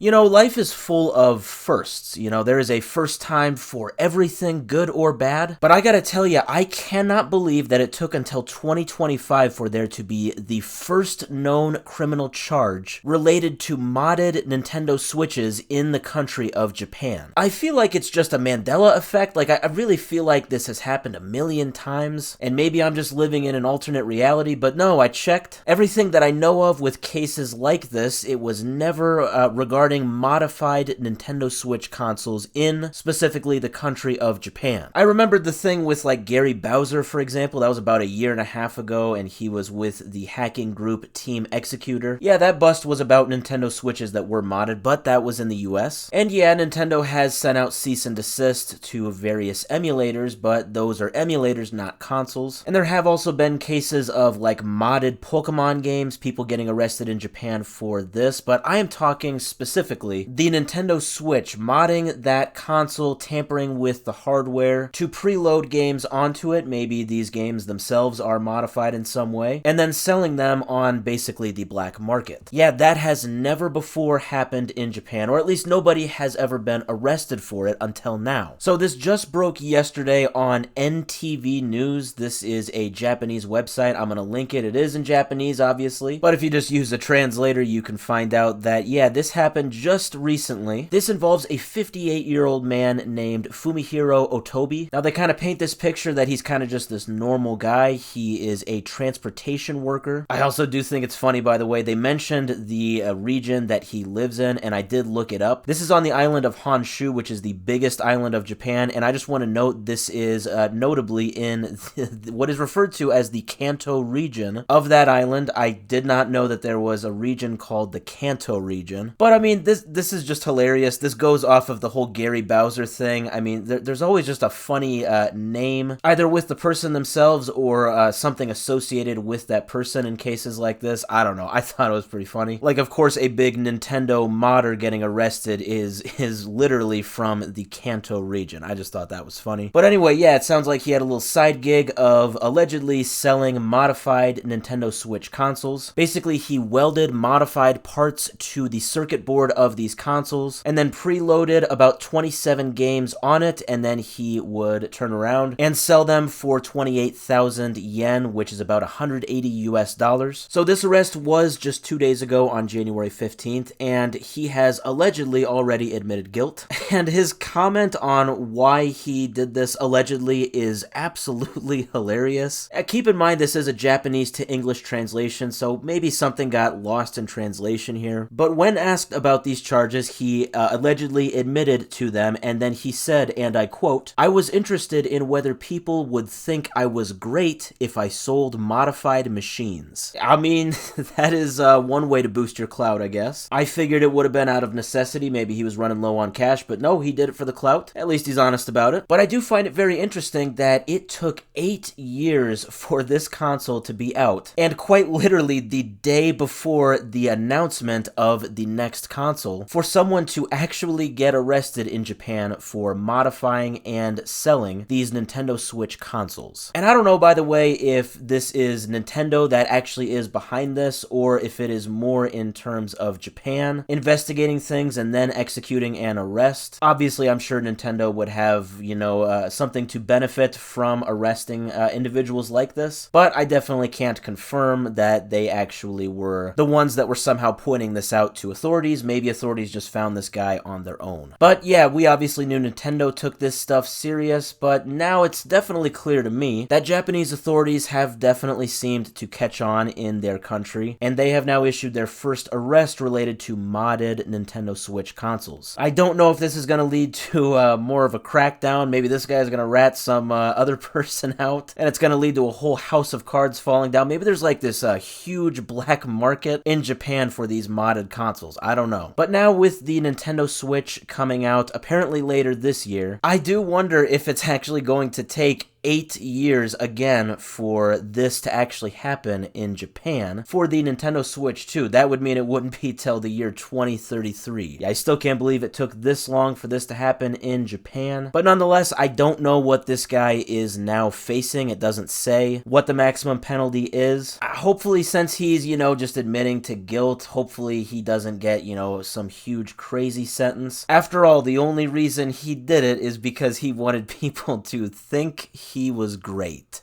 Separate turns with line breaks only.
You know, life is full of firsts. You know, there is a first time for everything, good or bad. But I gotta tell you, I cannot believe that it took until 2025 for there to be the first known criminal charge related to modded Nintendo Switches in the country of Japan. I feel like it's just a Mandela effect. Like, I really feel like this has happened a million times, and maybe I'm just living in an alternate reality, but no, I checked. Everything that I know of with cases like this, it was never regarding modified Nintendo Switch consoles in specifically the country of Japan. I remembered the thing with like Gary Bowser, for example. That was about a year and a half ago, and he was with the hacking group Team Executor. Yeah, that bust was about Nintendo Switches that were modded, but that was in the US. And yeah, Nintendo has sent out cease and desist to various emulators, but those are emulators, not consoles. And there have also been cases of like modded Pokemon games, people getting arrested in Japan for this, but I am talking specifically the Nintendo Switch, modding that console, tampering with the hardware to preload games onto it. Maybe these games themselves are modified in some way, and then selling them on basically the black market. Yeah, that has never before happened in Japan, or at least nobody has ever been arrested for it until now. So this just broke yesterday on NTV News. This is a Japanese website. I'm gonna link it. It is in Japanese, obviously, but if you just use a translator, you can find out that, yeah, this happened just recently. This involves a 58-year-old man named Fumihiro Otobe. Now, they kind of paint this picture that he's kind of just this normal guy. He is a transportation worker. I also do think it's funny, by the way, they mentioned the region that he lives in, and I did look it up. This is on the island of Honshu, which is the biggest island of Japan, and I just want to note this is notably in what is referred to as the Kanto region of that island. I did not know that there was a region called the Kanto region, but I mean, this is just hilarious. This goes off of the whole Gary Bowser thing. I mean, there's always just a funny name, either with the person themselves or something associated with that person in cases like this. I don't know. I thought it was pretty funny. Like, of course, a big Nintendo modder getting arrested is literally from the Kanto region. I just thought that was funny. But anyway, yeah, it sounds like he had a little side gig of allegedly selling modified Nintendo Switch consoles. Basically, he welded modified parts to the circuit board of these consoles and then preloaded about 27 games on it, and then he would turn around and sell them for 28,000 yen, which is about 180 US dollars. So this arrest was just 2 days ago on January 15th, and he has allegedly already admitted guilt. And his comment on why he did this allegedly is absolutely hilarious. Keep in mind, this is a Japanese to English translation, so maybe something got lost in translation here. But when asked about these charges, he allegedly admitted to them, and then he said, and I quote, "I was interested in whether people would think I was great if I sold modified machines." I mean, that is one way to boost your clout, I guess. I figured it would have been out of necessity. Maybe he was running low on cash, but no, he did it for the clout. At least he's honest about it. But I do find it very interesting that it took 8 years for this console to be out, and quite literally the day before the announcement of the next console, for someone to actually get arrested in Japan for modifying and selling these Nintendo Switch consoles. And I don't know, by the way, if this is Nintendo that actually is behind this, or if it is more in terms of Japan investigating things and then executing an arrest. Obviously, I'm sure Nintendo would have, you know, something to benefit from arresting individuals like this, but I definitely can't confirm that they actually were the ones that were somehow pointing this out to authorities. Maybe authorities just found this guy on their own. But yeah, we obviously knew Nintendo took this stuff serious, but now it's definitely clear to me that Japanese authorities have definitely seemed to catch on in their country, and they have now issued their first arrest related to modded Nintendo Switch consoles. I don't know if this is going to lead to more of a crackdown. Maybe this guy's going to rat some other person out, and it's going to lead to a whole house of cards falling down. Maybe there's like this huge black market in Japan for these modded consoles. I don't know. But now with the Nintendo Switch coming out apparently later this year, I do wonder if it's actually going to take 8 years again for this to actually happen in Japan for the Nintendo Switch 2. That would mean it wouldn't be till the year 2033. Yeah, I still can't believe it took this long for this to happen in Japan. But nonetheless, I don't know what this guy is now facing. It doesn't say what the maximum penalty is. Hopefully, since he's, just admitting to guilt, hopefully he doesn't get, some huge crazy sentence. After all, the only reason he did it is because he wanted people to think he was great.